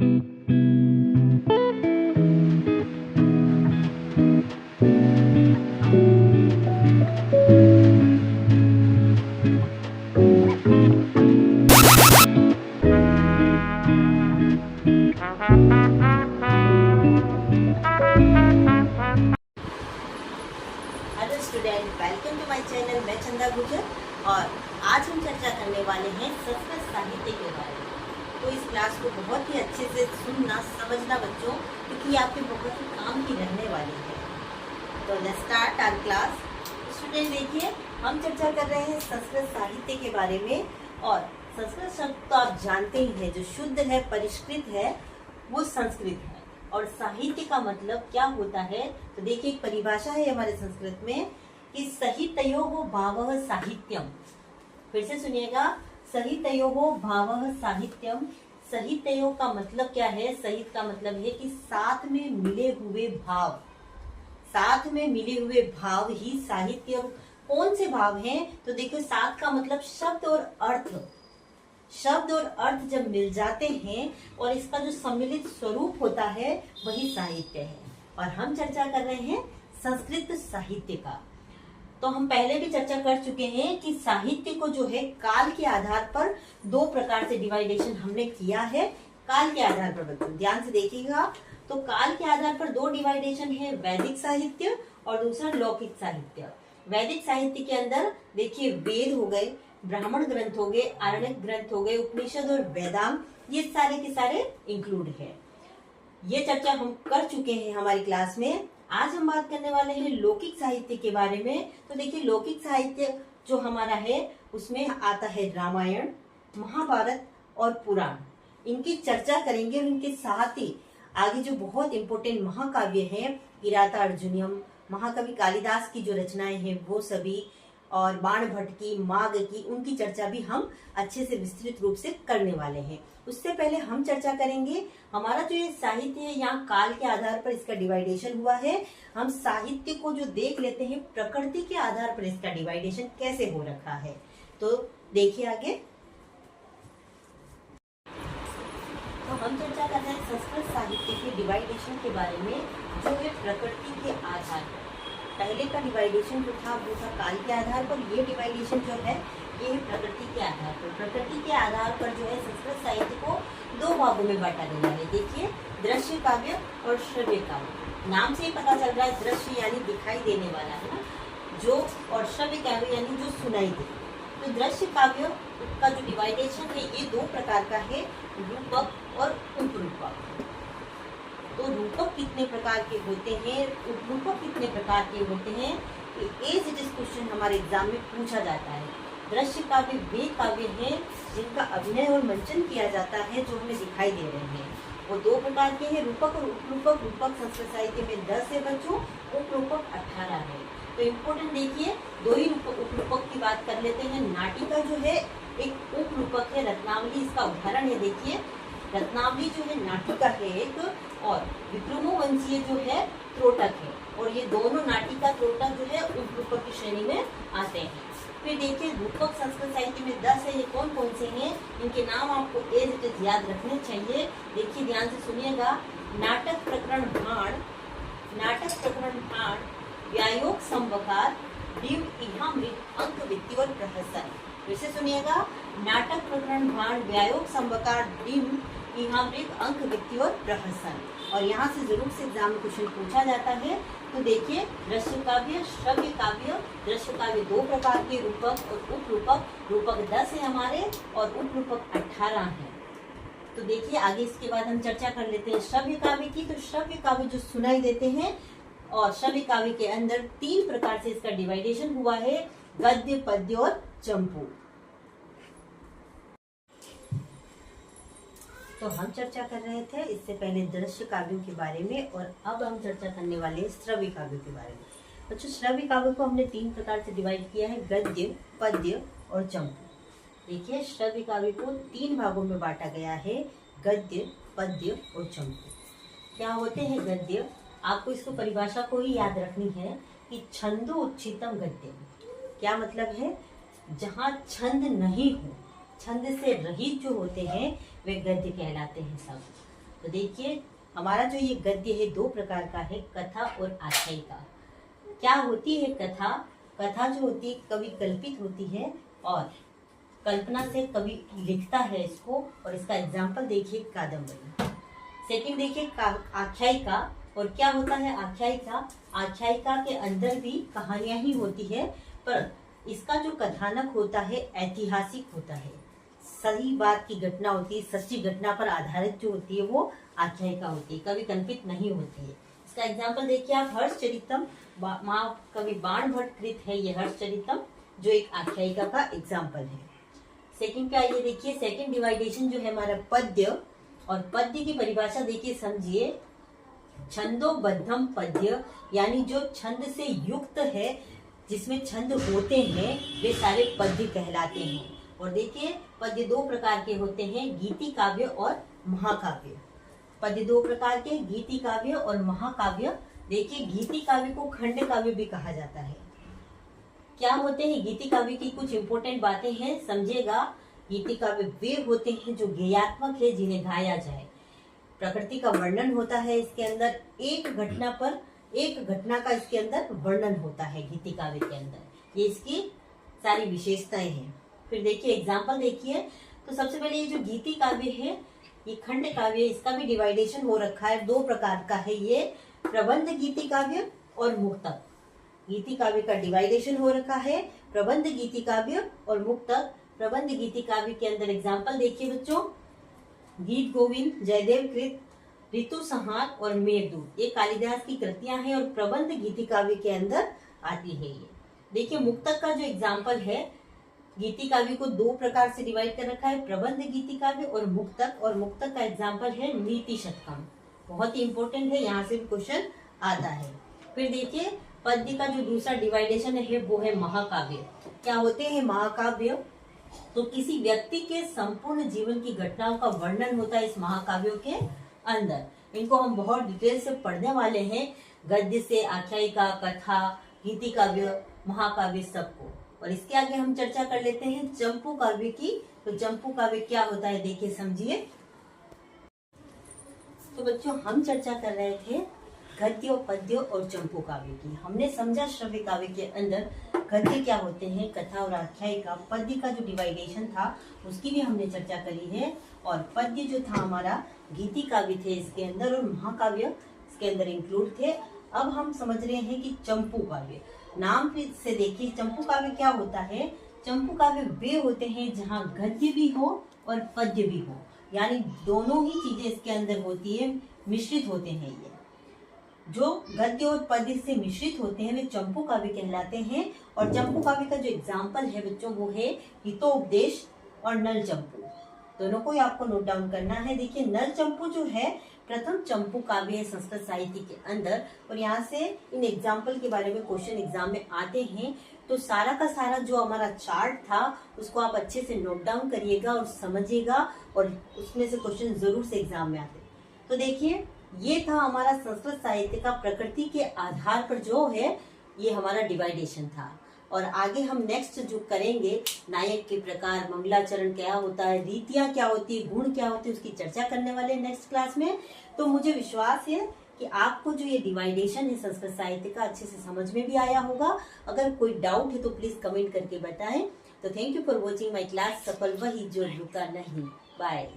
Hello student, welcome to my channel. मैं चंदा गुजर और आज हम चर्चा करने वाले हैं संस्कृत साहित्य के बारे में। तो इस क्लास को बहुत ही अच्छे से सुनना समझना बच्चों, क्योंकि आपके बहुत ही काम की रहने वाली है। तो let's start our class. Student देखिए, हम चर्चा कर रहे हैं संस्कृत साहित्य के बारे में। और संस्कृत शब्द तो आप जानते ही हैं, जो शुद्ध है, परिष्कृत है, वो संस्कृत है। और साहित्य का मतलब क्या होता है, तो देखिए एक परिभाषा है हमारे संस्कृत में कि सहितयोः भावः साहित्यम। फिर से सुनिएगा, सहितयोः भावः साहित्यम। सहितयोः का मतलब क्या है? सहित का मतलब है कि साथ में मिले हुए भाव, साथ में मिले हुए भाव ही साहित्य। कौन से भाव हैं? तो देखिए, साथ का मतलब शब्द और अर्थ। शब्द और अर्थ जब मिल जाते हैं और इसका जो सम्मिलित स्वरूप होता है, वही साहित्य है। और हम चर्चा कर रहे हैं संस्कृत साहित्य का। तो हम पहले भी चर्चा कर चुके हैं कि साहित्य को जो है काल के आधार पर दो प्रकार से डिवाइडेशन हमने किया है। काल के आधार पर बच्चों ध्यान से देखिएगा, तो काल के आधार पर दो डिवाइडेशन है, वैदिक साहित्य और दूसरा लौकिक साहित्य। वैदिक साहित्य के अंदर देखिए, वेद हो गए, ब्राह्मण ग्रंथ हो गए, आरण्यक ग्रंथ हो गए, उपनिषद और वेदांग, ये सारे के सारे इंक्लूड है। ये चर्चा हम कर चुके हैं हमारी क्लास में। आज हम बात करने वाले हैं लौकिक साहित्य के बारे में। तो देखिए, लौकिक साहित्य जो हमारा है, उसमें आता है रामायण, महाभारत और पुराण। इनकी चर्चा करेंगे और इनके साथ ही आगे जो बहुत इंपॉर्टेंट महाकाव्य हैं, किराता अर्जुनियम, महाकवि कालिदास की जो रचनाएं हैं वो सभी, और बाण भट्ट की, माघ की, उनकी चर्चा भी हम अच्छे से विस्तृत रूप से करने वाले हैं। उससे पहले हम चर्चा करेंगे हमारा जो ये साहित्य है, यहाँ काल के आधार पर इसका डिवाइडेशन हुआ है। हम साहित्य को जो देख लेते हैं, प्रकृति के आधार पर इसका डिवाइडेशन कैसे हो रखा है। तो देखिए आगे। तो हम चर्चा कर रहे हैं संस्कृत साहित्य के डिवाइडेशन के बारे में, जो है प्रकृति के आधार पर। पहले का डिवाइडेशन जो था वो था काल के आधार पर, ये डिवाइडेशन जो है ये है प्रकृति के आधार पर। प्रकृति के आधार पर जो है संस्कृत साहित्य को दो भागों में बांटा गया है। देखिए, दृश्य काव्य और श्रव्य काव्य। नाम से ही पता चल रहा है, दृश्य यानी दिखाई देने वाला है ना, जो, और श्रव्य काव्य यानी जो सुनाई दे। तो दृश्य काव्य का जो डिवाइडेशन है ये दो प्रकार का है, रूपक और उपरूपक। तो रूपक कितने प्रकार के होते हैं, उपरूपक कितने प्रकार के होते हैं, एज इट इज क्वेश्चन हमारे एग्जाम में पूछा जाता है। दृश्य काव्य वे काव्य हैं जिनका अभिनय और मंचन किया जाता है, जो हमें दिखाई दे रहे हैं। वो दो प्रकार के हैं, रूपक और उपरूपक। रूपक संस्कृत साहित्य में 10 है बच्चों, उपरूपक 18 है। तो इम्पोर्टेंट देखिए, दो ही उपरूपक की बात कर लेते हैं। नाटिका जो है एक उपरूपक है, रत्नावली इसका उदाहरण है। देखिए, रत्नावली जो है नाटिका है एक, और विक्रमोवंशीय जो है त्रोटक है। और ये दोनों नाटिका, त्रोटक जो है उपरूपक की श्रेणी में आते हैं। फिर देखिए, रूपक संस्कृत साहित्य में 10 है। ये कौन कौन से हैं, इनके नाम आपको एज इट इज याद रखने चाहिए। देखिए ध्यान से सुनिएगा। नाटक प्रकरण भाण, नाटक प्रकरण भाण, व्यायोग संवकार, दिव इहामृत, अंक वित्ति और प्रहसन। फिर से सुनिएगा, नाटक प्रकरण भाण, व्यायोग संवकार, दिव इहामृत, अंक वित्ति और प्रहसन। और यहाँ से जरूर से एग्जाम में क्वेश्चन पूछा जाता है। तो देखिए, दृश्य काव्य, श्रव्य काव्य। दृश्य काव्य दो प्रकार के, रूपक और उपरूपक। रूपक 10 है हमारे और उपरूपक 18 है। तो देखिए आगे, इसके बाद हम चर्चा कर लेते हैं श्रव्य काव्य की। तो श्रव्य काव्य जो सुनाई देते हैं, और श्रव्य काव्य के अंदर 3 प्रकार से इसका डिवाइडेशन हुआ है, गद्य, पद्य और चंपू। तो हम चर्चा कर रहे थे इससे पहले दृश्य काव्यों के बारे में, और अब हम चर्चा करने वाले हैं श्रव्य काव्यों के बारे में। बच्चों, श्रव्य काव्य को हमने 3 प्रकार से डिवाइड किया है, गद्य, पद्य और चंपू। देखिए, श्रव्य काव्य को 3 भागों में बांटा गया है, गद्य, पद्य और चंपू। क्या होते हैं गद्य? आपको इसको परिभाषा को ही याद रखनी है कि छंदो उच्चितम गद्य। क्या मतलब है? जहाँ छंद नहीं हो, छंद से रहित जो होते हैं वे गद्य कहलाते हैं सब। तो देखिए हमारा जो ये गद्य है दो प्रकार का है, कथा और आख्यायिका। क्या होती है कथा? कथा जो होती है कवि कल्पित होती है और कल्पना से कवि लिखता है इसको, और इसका एग्जाम्पल देखिए कादम्बरी। सेकंड देखिए आख्यायिका। और क्या होता है आख्यायिका? आख्यायिका के अंदर भी कहानियां ही होती है, पर इसका जो कथानक होता है ऐतिहासिक होता है, सही बात की घटना होती है, सच्ची घटना पर आधारित जो होती है वो आख्यायिका होती है, कवि कल्पित नहीं होती है। इसका एग्जाम्पल देखिए आप हर्षचरितम, माँ कवि बाण भट्ट कृत है ये हर्षचरितम, जो एक आख्यायिका का एग्जाम्पल है। सेकंड क्या ये देखिए, सेकंड डिवाइडेशन जो है हमारा पद्य, और पद्य की परिभाषा देखिए समझिए, छंदोबद्धम पद्य, यानी जो छंद से युक्त है, जिसमें छंद होते हैं वे सारे पद्य कहलाते हैं। और देखिए पद्य दो प्रकार के होते हैं, गीति काव्य और महाकाव्य। पद्य दो प्रकार के, गीति काव्य और महाकाव्य। देखिए गीति काव्य को खंड काव्य भी कहा जाता है। क्या होते हैं गीति काव्य की कुछ इंपॉर्टेंट बातें हैं, समझिएगा। गीति काव्य वे होते हैं जो गेयात्मक है, जिन्हें गाया जाए, प्रकृति का वर्णन होता है इसके अंदर, एक घटना पर एक घटना का इसके अंदर वर्णन होता है गीति काव्य के अंदर, ये इसकी सारी विशेषताएं हैं। फिर देखिए एग्जाम्पल देखिए, तो सबसे पहले ये जो गीति काव्य है ये खंड काव्य, इसका भी डिवाइडेशन हो रखा है, दो प्रकार का है ये, प्रबंध गीति काव्य और मुक्तक। गीति काव्य का डिवाइडेशन हो रखा है, प्रबंध गीति काव्य और मुक्तक। प्रबंध गीति काव्य के अंदर एग्जाम्पल देखिए बच्चों, गीत गोविंद, जयदेव कृत, ऋतु संहार और मेघदूत, ये कालिदास की कृतियां हैं और प्रबंध गीति काव्य के अंदर आती है ये। देखिए मुक्तक का जो एग्जाम्पल है, गीति काव्य को दो प्रकार से डिवाइड कर रखा है, प्रबंध गीति काव्य और मुक्तक। और मुक्तक का एग्जाम्पल है नीति शतकम, बहुत ही इंपॉर्टेंट है, यहाँ से भी क्वेश्चन आता है। फिर देखिए पद्य का जो दूसरा डिवाइडेशन है वो है महाकाव्य। क्या होते हैं महाकाव्य? तो किसी व्यक्ति के संपूर्ण जीवन की घटनाओं का वर्णन होता है इस महाकाव्यों के अंदर। इनको हम बहुत डिटेल से पढ़ने वाले हैं, गद्य से आख्यायिका, कथा, गीति काव्य, महाकाव्य सबको। और इसके आगे हम चर्चा कर लेते हैं चंपू काव्य की। तो चंपू काव्य क्या होता है देखिए समझिए। तो बच्चों हम चर्चा कर रहे थे गद्य, पद्य और चंपू काव्य की। हमने समझा श्रव्य काव्य के अंदर गद्य क्या होते हैं, कथा और आख्यायिका। पद्य का जो डिवाइडेशन था उसकी भी हमने चर्चा करी है, और पद्य जो था हमारा गीति काव्य थे इसके अंदर, और महाकाव्य इसके अंदर इंक्लूड थे। अब हम समझ रहे हैं कि चंपू काव्य, नाम से देखिए चंपू काव्य क्या होता है। चंपू काव्य वे होते हैं जहाँ गद्य भी हो और पद्य भी हो, यानी दोनों ही चीजें इसके अंदर होती है, मिश्रित होते हैं। ये जो गद्य और पद्य से मिश्रित होते हैं वे चंपू काव्य कहलाते हैं। और चंपू काव्य का जो एग्जाम्पल है बच्चों वो है हितोपदेश और नल चंपू, दोनों को ही आपको नोट डाउन करना है। देखिए नल चंपू जो है प्रथम चंपू काव्य है संस्कृत साहित्य के अंदर, और यहाँ से इन एग्जाम्पल के बारे में क्वेश्चन एग्जाम में आते हैं। तो सारा का सारा जो हमारा चार्ट था उसको आप अच्छे से नोट डाउन करिएगा और समझिएगा, और उसमें से क्वेश्चन जरूर से एग्जाम में आते। तो देखिए ये था हमारा संस्कृत साहित्य का प्रकृति के आधार पर जो है ये हमारा डिवाइडेशन था। और आगे हम नेक्स्ट जो करेंगे नायक के प्रकार, मंगलाचरण क्या होता है, रीतियां क्या होती है, गुण क्या होते हैं, उसकी चर्चा करने वाले नेक्स्ट क्लास में। तो मुझे विश्वास है कि आपको जो ये डिवाइडेशन है संस्कृत साहित्य का अच्छे से समझ में भी आया होगा। अगर कोई डाउट है तो प्लीज कमेंट करके बताएं। तो thank you for watching my class. सफल वही जो रुका नहीं। बाय।